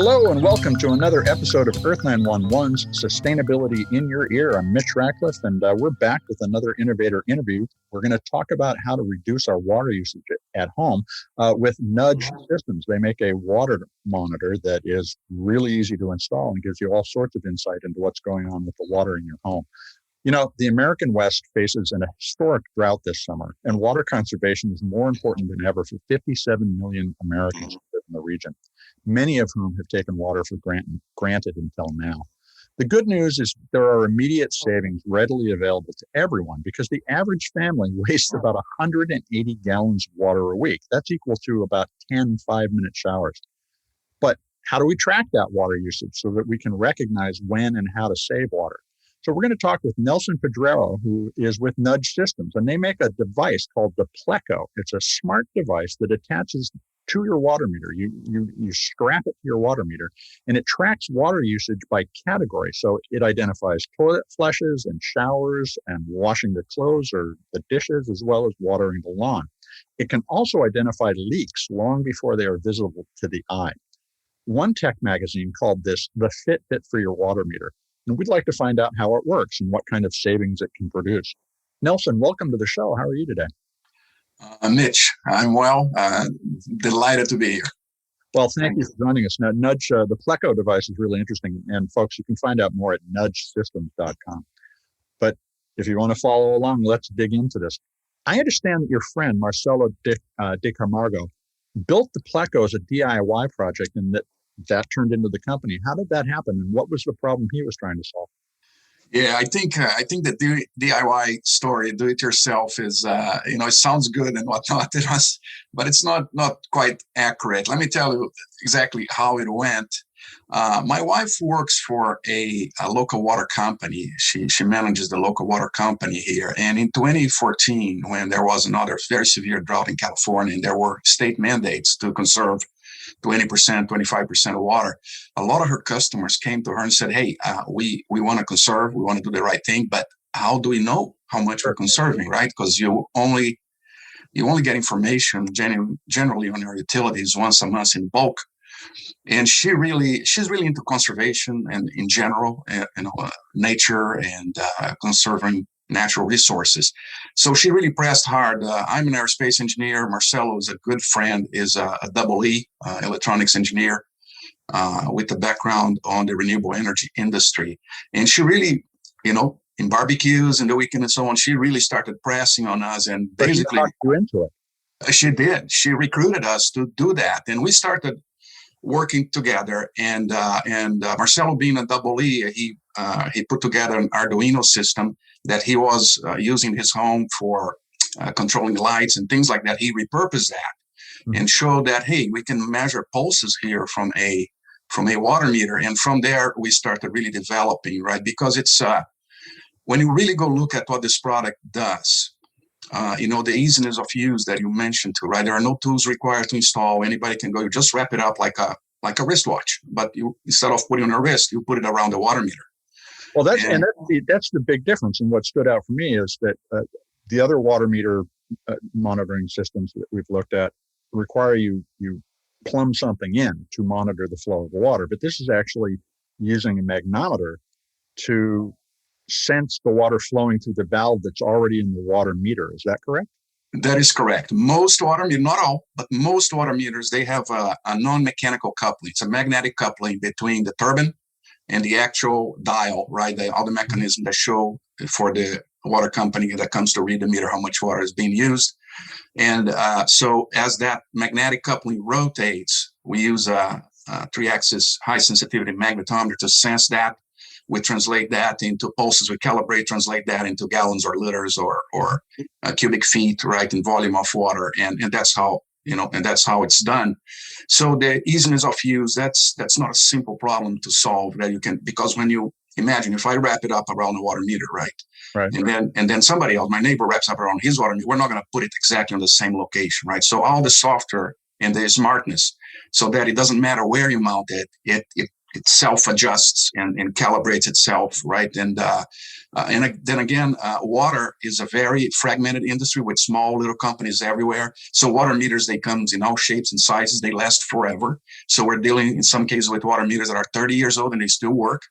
Hello and welcome to another episode of Earth911's Sustainability in Your Ear. I'm Mitch Ratcliffe, and we're back with another innovator interview. We're going to talk about how to reduce our water usage at home with Nudge Systems. They make a water monitor that is really easy to install and gives you all sorts of insight into what's going on with the water in your home. You know, the American West faces an historic drought this summer, and water conservation is more important than ever for 57 million Americans who live in the region, many of whom have taken water for granted until now. The good news is there are immediate savings readily available to everyone because the average family wastes about 180 gallons of water a week. That's equal to about 10 5-minute showers. But how do we track that water usage so that we can recognize when and how to save water? So we're going to talk with Nelson Pedreiro, who is with Nudge Systems, and they make a device called the Pleco. It's a smart device that attaches to your water meter. You strap it to your water meter, and it tracks water usage by category. So it identifies toilet flushes and showers and washing the clothes or the dishes, as well as watering the lawn. It can also identify leaks long before they are visible to the eye. One tech magazine called this the Fitbit for your water meter. And we'd like to find out how it works and what kind of savings it can produce. Nelson, welcome to the show. How are you today? Mitch, I'm well. Delighted to be here. Well, thank you for joining us. Now, Nudge, the Pleco device is really interesting. And folks, you can find out more at nudgesystems.com. But if you want to follow along, let's dig into this. I understand that your friend, Marcelo de Camargo, built the Pleco as a DIY project and that turned into the company. How did that happen, and what was the problem he was trying to solve? Yeah, I think the DIY story, do it yourself, is it sounds good and whatnot. But it's not quite accurate. Let me tell you exactly how it went. My wife works for a local water company. She manages the local water company here. And in 2014, when there was another very severe drought in California, and there were state mandates to conserve 20%, 25% of water, a lot of her customers came to her and said, hey, we want to conserve, we want to do the right thing, but how do we know how much we're conserving, right? Because you only get information generally on your utilities once a month in bulk. And she's really into conservation and in general, nature and conserving natural resources. So she really pressed hard. I'm an aerospace engineer. Marcelo is a good friend, is a double E, electronics engineer with a background on the renewable energy industry. And she really, in barbecues and the weekend and so on, she really started pressing on us and basically talked you into it. She did. She recruited us to do that. And we started working together, and Marcelo being a double E, he put together an Arduino system that he was using his home for controlling lights and things like that. He repurposed that and showed that, hey, we can measure pulses here from a water meter. And from there, we started really developing, right? Because it's when you really go look at what this product does, the easiness of use that you mentioned too, right? There are no tools required to install. Anybody can go. You just wrap it up like a wristwatch, but you, instead of putting it on a wrist, you put it around the water meter. Well, that's the big difference. And what stood out for me is that the other water meter monitoring systems that we've looked at require you plumb something in to monitor the flow of the water. But this is actually using a magnetometer to sense the water flowing through the valve that's already in the water meter. Is that correct? That is correct. Most water meters, not all, but most water meters, they have a non-mechanical coupling. It's a magnetic coupling between the turbine and the actual dial, right? All the mechanisms that show for the water company that comes to read the meter how much water is being used. And so as that magnetic coupling rotates, we use a 3-axis high sensitivity magnetometer to sense that. We translate that into pulses. We calibrate, translate that into gallons or liters or cubic feet, right, in volume of water, and that's how it's done. So the easiness of use, that's not a simple problem to solve that you can, because when you imagine if I wrap it up around the water meter, right, and then somebody else, my neighbor, wraps up around his water meter, we're not going to put it exactly on the same location, right? So all the software and the smartness, so that it doesn't matter where you mount it, it it self-adjusts and calibrates itself, right? And then again, water is a very fragmented industry with small little companies everywhere. So water meters, they come in all shapes and sizes. They last forever. So we're dealing in some cases with water meters that are 30 years old and they still work.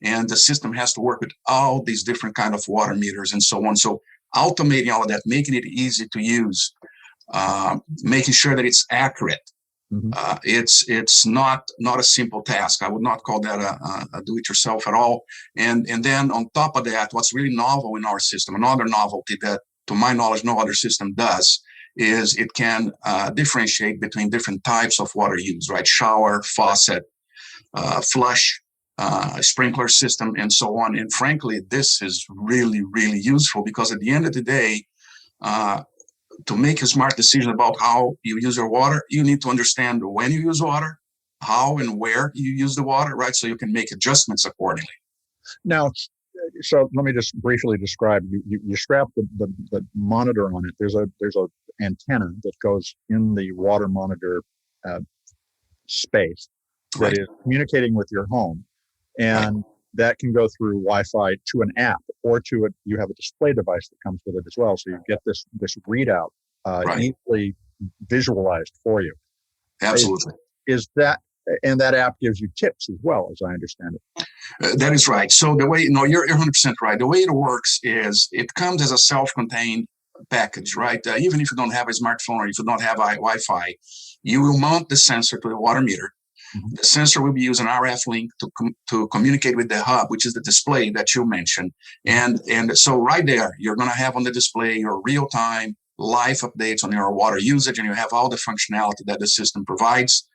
And the system has to work with all these different kind of water meters and so on. So automating all of that, making it easy to use, making sure that it's accurate. Mm-hmm. It's not a simple task. I would not call that a do-it-yourself at all. And then on top of that, what's really novel in our system, another novelty that, to my knowledge, no other system does, is it can differentiate between different types of water use, right? Shower, faucet, flush, sprinkler system, and so on. And frankly, this is really, really useful because at the end of the day, to make a smart decision about how you use your water, you need to understand when you use water, how and where you use the water, right? So you can make adjustments accordingly. Now, so let me just briefly describe. You strap the monitor on it. There's a antenna that goes in the water monitor space that is communicating with your home, and that can go through Wi-Fi to an app or to you have a display device that comes with it as well. So you get this readout easily visualized for you. Absolutely. Is that, and that app gives you tips as well, as I understand it. That is right. So the way, you're 100% right. The way it works is it comes as a self-contained package, right? Even if you don't have a smartphone or if you don't have Wi-Fi, you will mount the sensor to the water meter. The sensor will be using RF link to communicate with the hub, which is the display that you mentioned. And so right there, you're going to have on the display your real-time live updates on your water usage, and you have all the functionality that the system provides.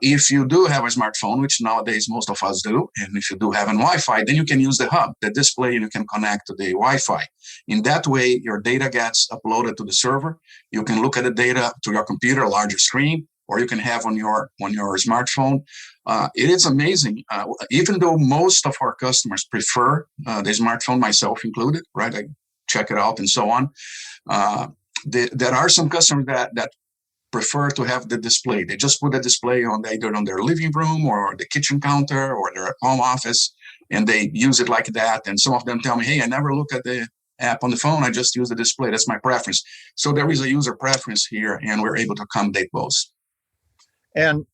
If you do have a smartphone, which nowadays most of us do, and if you do have a Wi-Fi, then you can use the hub, the display, and you can connect to the Wi-Fi. In that way, your data gets uploaded to the server. You can look at the data to your computer, a larger screen, or you can have on your smartphone. It is amazing. Even though most of our customers prefer the smartphone, myself included, right? I check it out and so on. There are some customers that prefer to have the display. They just put the display on either on their living room or the kitchen counter or their home office, and they use it like that. And some of them tell me, hey, I never look at the app on the phone. I just use the display. That's my preference. So there is a user preference here, and we're able to accommodate both. And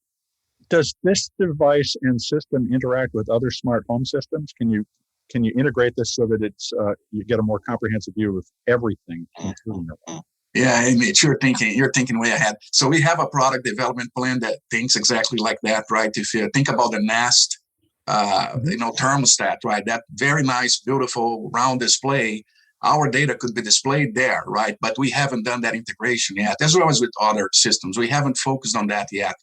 does this device and system interact with other smart home systems? Can you integrate this so that it's you get a more comprehensive view of everything, including your home? Yeah, hey, Mitch, you're thinking way ahead. So we have a product development plan that thinks exactly like that, right? If you think about the Nest, thermostat, right? That very nice, beautiful round display. Our data could be displayed there, right? But we haven't done that integration yet, as well as with other systems. We haven't focused on that yet.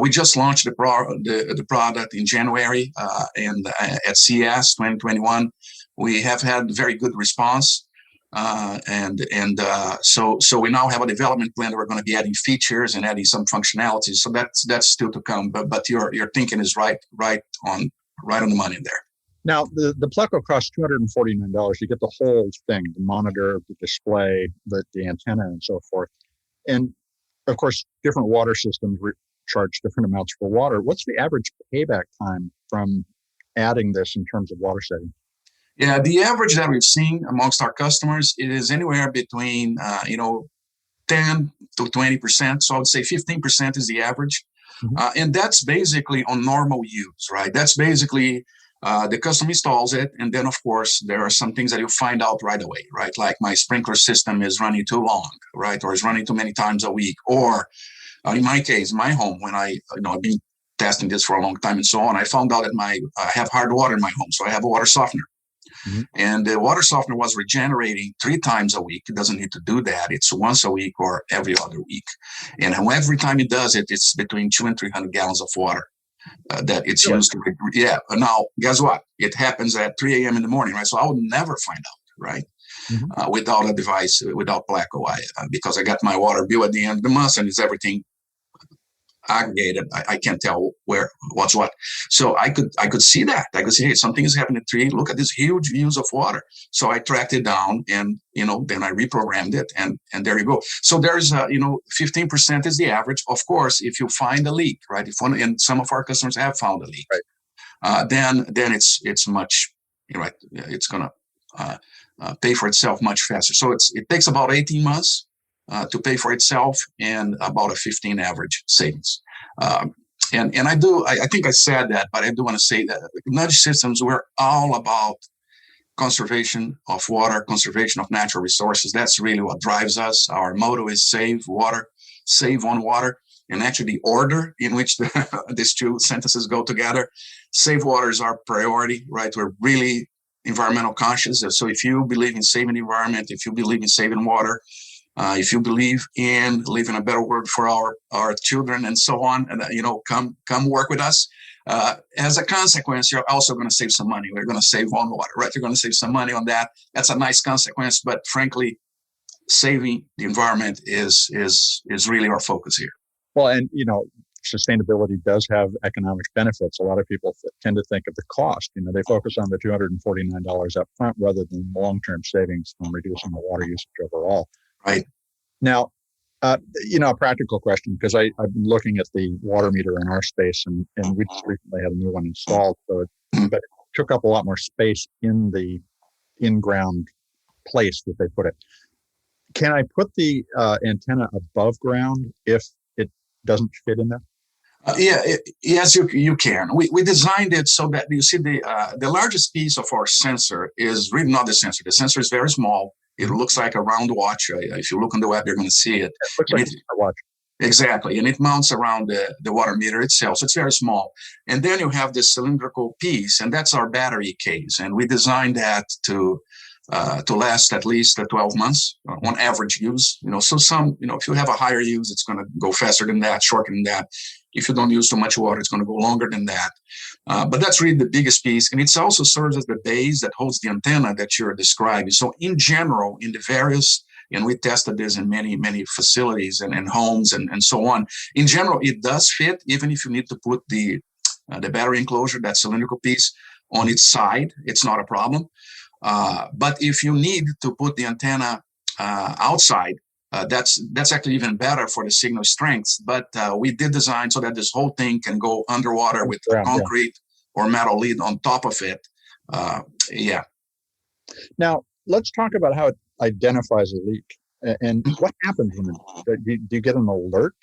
We just launched the product in January and at CES 2021. We have had very good response. So we now have a development plan that we're going to be adding features and adding some functionalities. So that's still to come. But your thinking is right on the money there. Now the Pleco costs $249. You get the whole thing: the monitor, the display, the antenna, and so forth. And of course, different water systems charge different amounts for water. What's the average payback time from adding this in terms of water saving? Yeah, the average that we've seen amongst our customers is anywhere between 10 to 20%. So I would say 15% is the average, and that's basically on normal use, right? That's basically the customer installs it, and then of course there are some things that you find out right away, right? Like my sprinkler system is running too long, right, or is running too many times a week, or in my case, my home, when I've been testing this for a long time and so on, I found out that I have hard water in my home, so I have a water softener. And the water softener was regenerating 3 times a week. It doesn't need to do that. It's once a week or every other week. And every time it does it, it's between 200 and 300 gallons of water that it's used to. Yeah. Now, guess what? It happens at 3 a.m. in the morning, right? So I would never find out, right? Without a device, without Pleco, because I got my water bill at the end of the month and it's everything aggregated. I can't tell what's what. So I could see that. I could say, hey, something is happening at 3. Look at this huge use of water. So I tracked it down and, then I reprogrammed it and there you go. So there's, 15% is the average. Of course, if you find a leak, right? And some of our customers have found a leak. Right. then it's much, right. It's going to pay for itself much faster. So it takes about 18 months to pay for itself, and about a 15 average savings. And I think I said that, but I do want to say that Nudge Systems, we're all about conservation of water, conservation of natural resources. That's really what drives us. Our motto is save water, save on water. And actually the order in which these two sentences go together, save water is our priority, right? We're really environmental conscious. So if you believe in saving the environment, if you believe in saving water, if you believe in leaving a better world for our children and so on, and come work with us. As a consequence, you're also going to save some money. We're going to save on water, right? You're going to save some money on that. That's a nice consequence, but frankly, saving the environment is really our focus here. Well, and sustainability does have economic benefits. A lot of people tend to think of the cost. They focus on the $249 up front rather than long-term savings from reducing the water usage overall. Right. Now, a practical question, because I've been looking at the water meter in our space, and we just recently had a new one installed, but it took up a lot more space in the in-ground place that they put it. Can I put the antenna above ground if it doesn't fit in there? Yes, you can. We designed it so that you see the largest piece of our sensor is really not the sensor. The sensor is very small. It looks like a round watch. If you look on the web, you're going to see it. It looks like a watch. Exactly. And it mounts around the water meter itself. So it's very small. And then you have this cylindrical piece, and that's our battery case. And we designed that to last at least 12 months on average use. So if you have a higher use, it's going to go faster than that, shorter than that. If you don't use too much water, it's going to go longer than that. But that's really the biggest piece. And it also serves as the base that holds the antenna that you're describing. So in general, in the various, and we tested this in many, many facilities and homes and so on. In general, it does fit, even if you need to put the battery enclosure, that cylindrical piece, on its side, it's not a problem. But if you need to put the antenna outside, that's actually even better for the signal strength. But we did design so that this whole thing can go underwater with concrete or metal lid on top of it. Now, let's talk about how it identifies a leak and what happens when do you get an alert?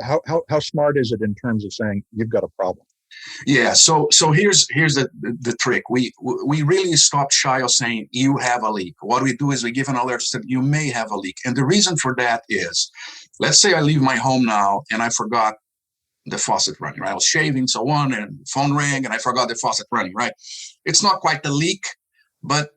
How smart is it in terms of saying you've got a problem? Yeah, so here's the trick. We really stopped shy of saying you have a leak. What we do is we give an alert that you may have a leak. And the reason for that is, let's say I leave my home now and I forgot the faucet running, right? I was shaving, so on, and phone rang and I forgot the faucet running, right? It's not quite the leak, but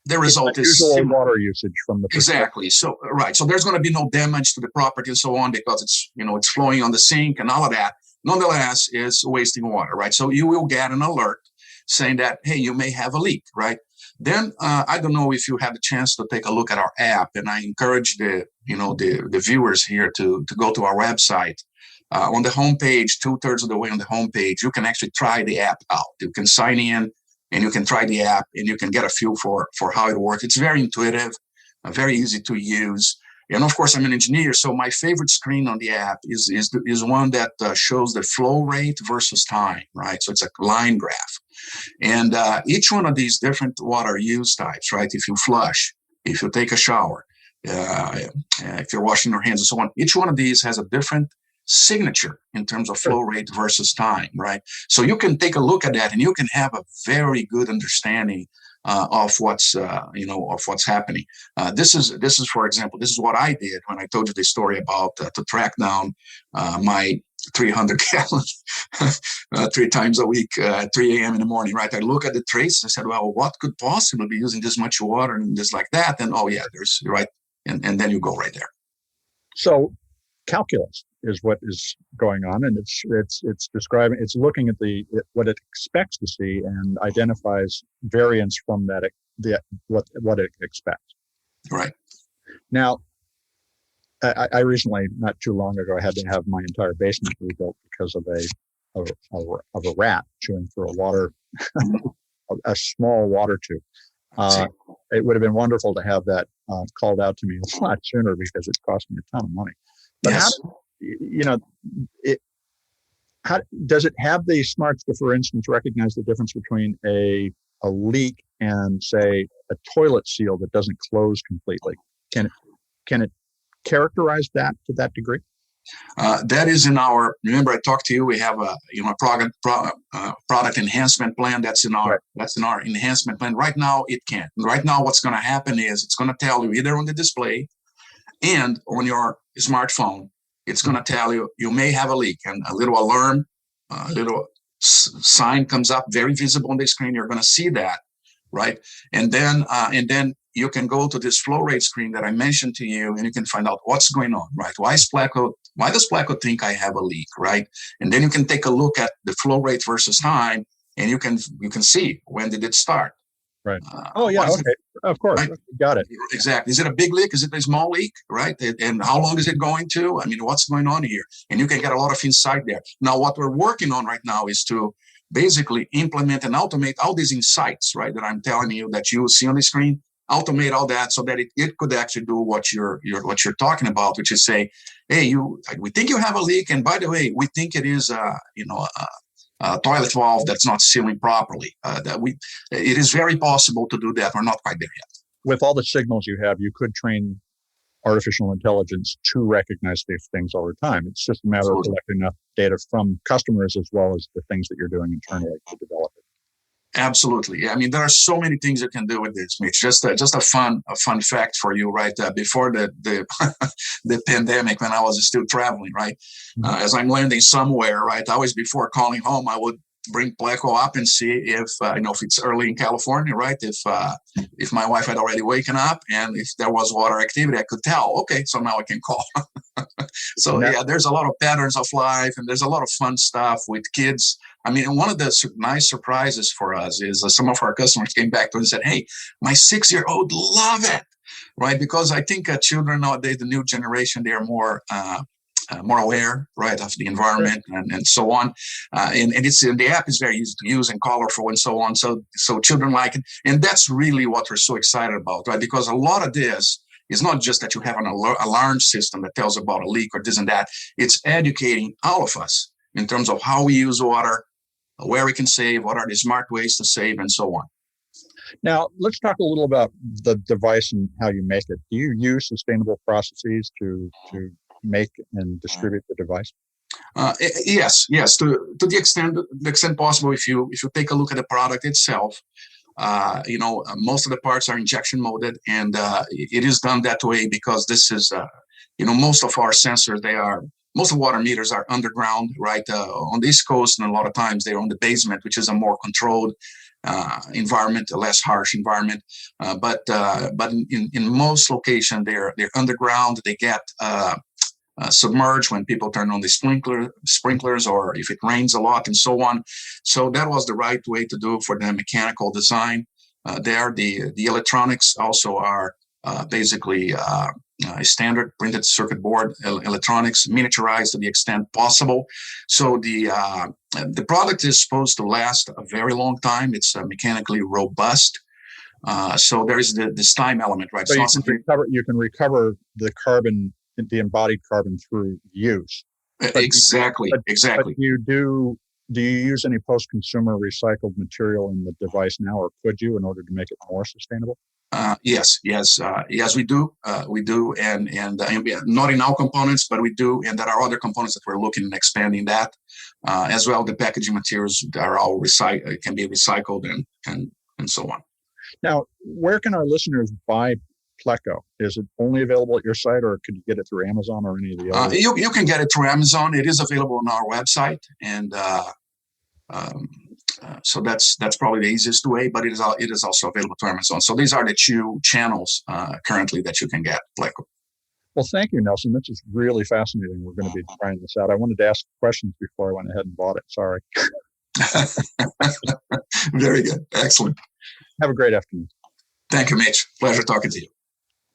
the result is water usage from the exactly. So right. So there's going to be no damage to the property and so on because it's flowing on the sink and all of that. Nonetheless, is wasting water, right? So you will get an alert saying that, hey, you may have a leak, right? Then I don't know if you had a chance to take a look at our app, and I encourage the viewers here to go to our website. On the homepage, 2/3 of the way on the homepage, you can actually try the app out. You can sign in and you can try the app and you can get a feel for how it works. It's very intuitive, very easy to use. And of course, I'm an engineer, so my favorite screen on the app is one that shows the flow rate versus time, right? So it's a line graph. And each one of these different water use types, right? If you flush, if you take a shower, if you're washing your hands and so on, each one of these has a different signature in terms of flow rate versus time, right? So you can take a look at that and you can have a very good understanding of what's happening. This is, for example, this is what I did when I told you the story about to track down my 300 gallon 3 times a week, 3 a.m. in the morning, right? I look at the trace. I said, well, what could possibly be using this much water and just like that? And oh yeah, there's right. And then you go right there. So calculus is what is going on, and it's describing, it's looking at what it expects to see and identifies variance from that, what it expects. Right. Now, I recently, not too long ago, I had to have my entire basement rebuilt because of a rat chewing through a small water tube. It would have been wonderful to have that called out to me a lot sooner because it cost me a ton of money. But yes. how does it have the smarts to, for instance, recognize the difference between a leak and, say, a toilet seal that doesn't close completely? Can it characterize that to that degree? That is in our. Remember, I talked to you. We have a product enhancement plan. That's in our enhancement plan. Right now, it can't. Right now, what's going to happen is it's going to tell you either on the display and on your smartphone. It's going to tell you may have a leak, and a little alarm, a little sign comes up, very visible on the screen. You're going to see that, right? And then you can go to this flow rate screen that I mentioned to you, and you can find out what's going on, right? Why does Pleco think I have a leak, right? And then you can take a look at the flow rate versus time, and you can see when did it start. Right. Okay. Of course. Right? Got it. Exactly. Is it a big leak? Is it a small leak? Right. And how long is it going to? I mean, what's going on here? And you can get a lot of insight there. Now, what we're working on right now is to basically implement and automate all these insights, right, that I'm telling you that you will see on the screen, automate all that so that it could actually do what you're talking about, which is say, hey, we think you have a leak. And by the way, we think it is, a toilet valve that's not sealing properly. It is very possible to do that. We're not quite there yet. With all the signals you have, you could train artificial intelligence to recognize these things all the time. It's just a matter of collecting enough data from customers as well as the things that you're doing internally to develop it. Absolutely. Yeah. I mean, there are so many things you can do with this, Mitch. Just a fun fact for you, right? Before the the pandemic, when I was still traveling, right? Mm-hmm. As I'm landing somewhere, right? Always before calling home, I would bring Pleco up and see if if it's early in California, right? If my wife had already waken up and if there was water activity, I could tell. Okay, so now I can call. So yeah, there's a lot of patterns of life, and there's a lot of fun stuff with kids. I mean, one of the nice surprises for us is some of our customers came back to us and said, "Hey, my 6-year-old love it," right? Because I think children nowadays, the new generation, they are more aware, right, of the environment and so on. And the app is very easy to use and colorful and so on. So children like it. And that's really what we're so excited about, right? Because a lot of this is not just that you have an alarm system that tells about a leak or this and that. It's educating all of us in terms of how we use water, where we can save, what are the smart ways to save, and so on. Now, let's talk a little about the device and how you make it. Do you use sustainable processes to make and distribute the device? Yes. To the extent possible. If you take a look at the product itself, most of the parts are injection molded, and it is done that way because this is, most of our sensors, most of water meters are underground, right? On the East Coast, and a lot of times they're on the basement, which is a more controlled environment, a less harsh environment. But in most locations, they're underground. They get submerged when people turn on the sprinklers, or if it rains a lot, and so on. So that was the right way to do for the mechanical design. The electronics also are basically standard printed circuit board electronics, miniaturized to the extent possible. So the product is supposed to last a very long time. It's mechanically robust. So there is this time element, right? So you can recover the carbon, the embodied carbon, through use. Exactly. But do you use any post-consumer recycled material in the device now, or could you, in order to make it more sustainable? Yes, we do. We do, and not in all components, but we do, and there are other components that we're looking at expanding that as well. The packaging materials are all can be recycled and so on. Now, where can our listeners buy Pleco? Is it only available at your site, or could you get it through Amazon or any of the other? You can get it through Amazon. It is available on our website, and so that's probably the easiest way. But it is also available to Amazon. So these are the two channels currently that you can get Pleco. Well, thank you, Nelson. This is really fascinating. We're going to be trying this out. I wanted to ask questions before I went ahead and bought it. Sorry. Very good. Excellent. Have a great afternoon. Thank you, Mitch. Pleasure talking to you.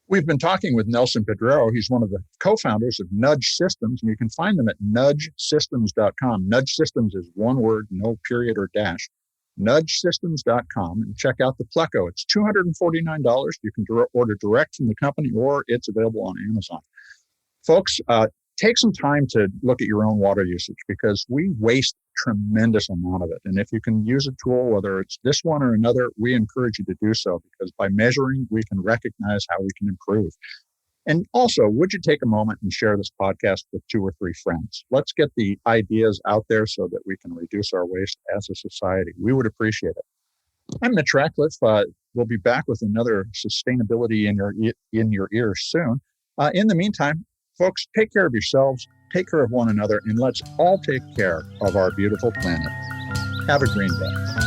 We've been talking with Nelson Pedreiro. He's one of the co-founders of Nudge Systems, and you can find them at nudgesystems.com. Nudge Systems is one word, no period or dash. Nudgesystems.com, and check out the Pleco. It's $249. You can order direct from the company, or it's available on Amazon. Folks, take some time to look at your own water usage because we waste tremendous amount of it. And if you can use a tool, whether it's this one or another, we encourage you to do so because by measuring, we can recognize how we can improve. And also, would you take a moment and share this podcast with 2 or 3 friends? Let's get the ideas out there so that we can reduce our waste as a society. We would appreciate it. I'm Mitch Ratcliffe. We'll be back with another sustainability in your ear soon. In the meantime, folks, take care of yourselves, take care of one another, and let's all take care of our beautiful planet. Have a green day.